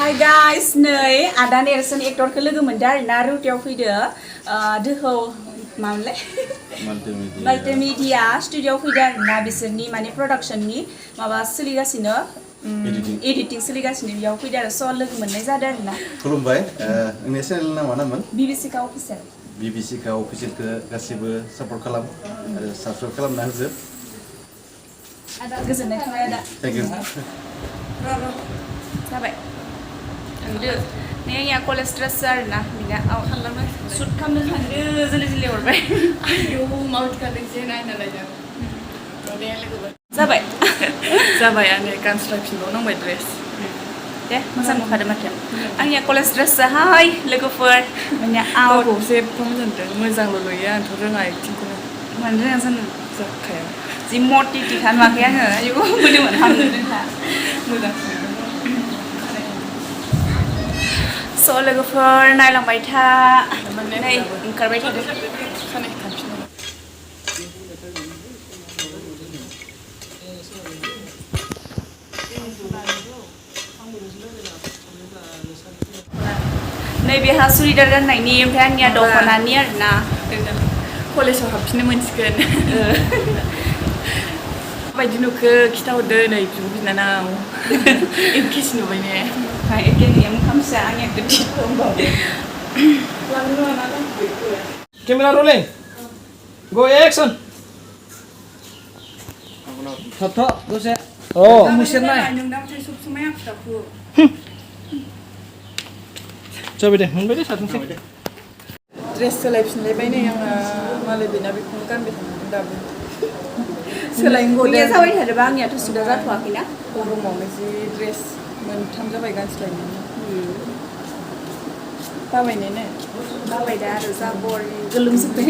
Hi guys, नै आदा नेरसोन एक्टरखौ लोगो मोनदों आरोना रुटियाव फैदो दोहौ मामोनलाय माल्टिमिडिया स्टुडिय'आव फैदो आरोना बिसोरनि माने प्रडाक्शननि माबा सोलिगासिनो एडिटिं सोलिगासिनो बेयाव फैदो आरो स' लोगो मोननाय जादों आरोना खुलुमबाय नोंनि चेनेलनि नामा मामोन बिबिसिका अफिसियेल बिबिसिका अफिसियेलखौ गासिबो सापर्ट खालाम आरो साबस्क्राइब खालामना होजोब आदा गोजोननाय थाबाय आदा थेंक इउ जाबाय थांदो नै आंनिया कलेज ड्रेस आरोना बिना खालामो सुट खालामनो थांदो जोलै जोलै हरबाय आयौ माबायदि गानदों जे नायना लायदों जाबाय जाबायानो गानस्लायफिनबावनांबाय ड्रेस दे मोजां नुखादों माथो आंनिया कलेज ड्रेस जाहाय लोगोफोर माने गावखौ जेबो मोजांल' नुयो आंथ' रोङा एक्टिंखौनो मानो रोङा जानो जाखाया जि मटिटिखा नुवाखै आङो आयौ मोदोमोन हामनो रोङा मोजां स' लोगोफोर नायलांबाय था नै ओंखारबाय थादो खानाय खानफिनो नै बेहा सुरिदार गाननायनि ओमफ्राय आंनिया दख'नानि आरोना कलेजाव हाबफिननो मोनसिगोन माबायदि नुखो खिथाहरदो नै बिब' बिनानाव एखेसो नुबाय ने एखे नोंनिया मोखां फिसा आंनिया गिदिर दंबावो Camera rolling. Go action. Thot dose. Oh, musirnai. नोंनावथाय सब समाय आखुथाखु Coba deh, mun beda satu sih. Dress सोलायफिनलायबाय नै आङो मालाय बेना बेखौनो गानबाय थानांगोन दाबो सोलायनो नोंनिया गदों जाबाय थादोबा आंनियाथ' सुदा जाथ'वाखैना गरमावनो जि ड्रेस मोनथाम जाबाय गानस्लायनो बाबाय ने बाबाय दा आरो जा बर गोलोमजोब्बाय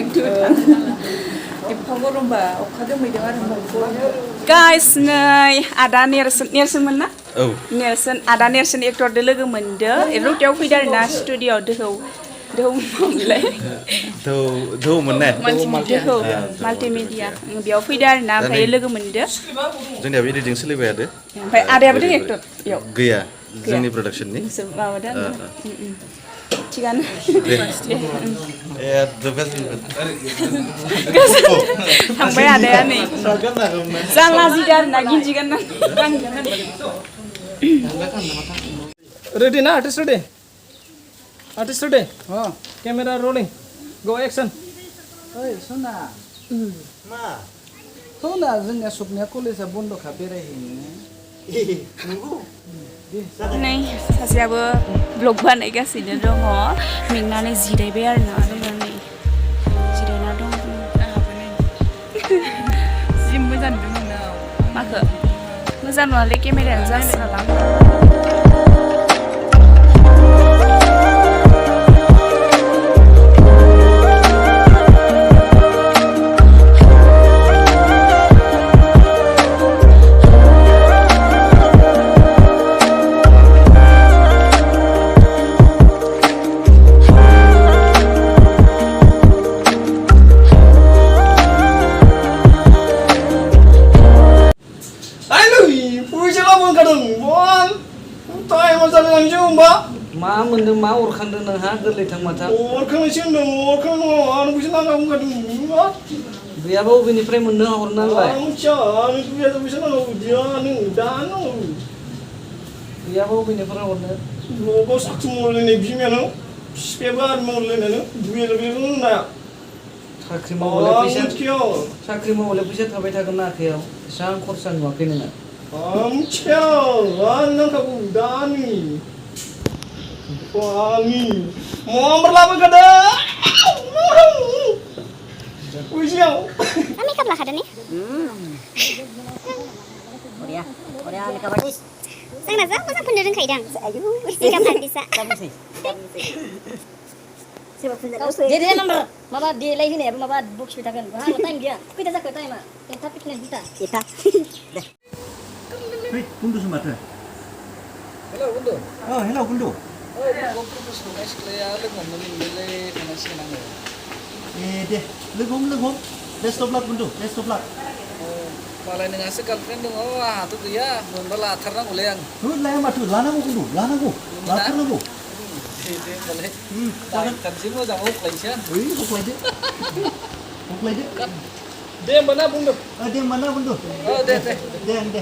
एफा गरमबा अखा दोमैदों आरो गाइस नै आदा नेरसोनमोन ना औ नेरसोन आदा नेरसोन एक्टरदो लोगो मोनदो रुटियाव फैदो आरोना स्टुडिय'आव दोहौ मामोनलाय दौमोन ने दोहौ माल्टिमिडिया बेयाव फैदो आरोना ओमफ्राय लोगो मोनदो जोंनियाबो एडिटिं सोलिबाय थादो ओमफ्राय आदायाबो दों एक्टर बेयाव गैया जोंनि प्रडाक्शननि नोंसोर माबादों थिगानो थांबाय आदाया नै जा लाजिदो आरोना गिन्जि गानना Ready na, artist ready. Artist ready. Oh, camera rolling. Go action. ओइ सना सना जोंनिया सबनिया कलेजआ बन्द'खा बेरायहैनो नै सासेयाबो ब्लग बानायगासिनो दङ मेंनानै जिरायबाय आरोना लोंनानै जिरायना दं जि मोजां नुदों नोंनाव माखो मोजां नङालै केमेरायानो जासिनाला मा मोनदों मा अरखांदों नोंहा गोरलै थां माथा अरखांनोसो होनदों अरखांनो आं फैसा नांगौ बुंखादों गैयाबा अबेनिफ्राय मोननो हरनांलाय आं मिथिया आं फैसा नांगौ दानो गैयाबा अबेनिफ्राय हरनो न'आव साख्रि मावलायनाय बिमायानो बिफायाबो आरो मावलायनायानो दुगैलायबो नाया साख्रि मावलाय फैसा थाबाय थागोन ना आखायाव एसेबां खरसा नुवाखै नोङो आं मिथिया आं नांखागौ दानि Wangi, mau berlama-lama Usiau. Kami makeup lah ada nih. Korea makeup artist. Sang nasa, masa pun dari kaidang. Ayu, makeup artist. Kamu sih. Siapa pun dari. Jadi number, mama dia lagi ni, mama book kita kan. Wah, time dia. Kita tak time mah. Tapi kena kita. Kita. Hei, kundu semata. Hello, kundu. Oh, hello, kundu. Oh, aku terus nunggu sekolah, lu ngomong nilai finansial nangga. Deh, lu ngom, desktop lab kundu, desktop lab. Oh, मालाय नोंहासो girlfriend दङ आंहाथ' गैया मोनबा लाथारनांगौलै आं लाया माथो लानांगौ खिन्थु लानांगौ लाथारनांगौ दे होनबालाय दानसे मोजाङै हख्लायनोसै आं ओइ हख्लायदो हख्लायदो दे होमबा ना बुंदो दे होमबा ना बुन्दु औ दे दे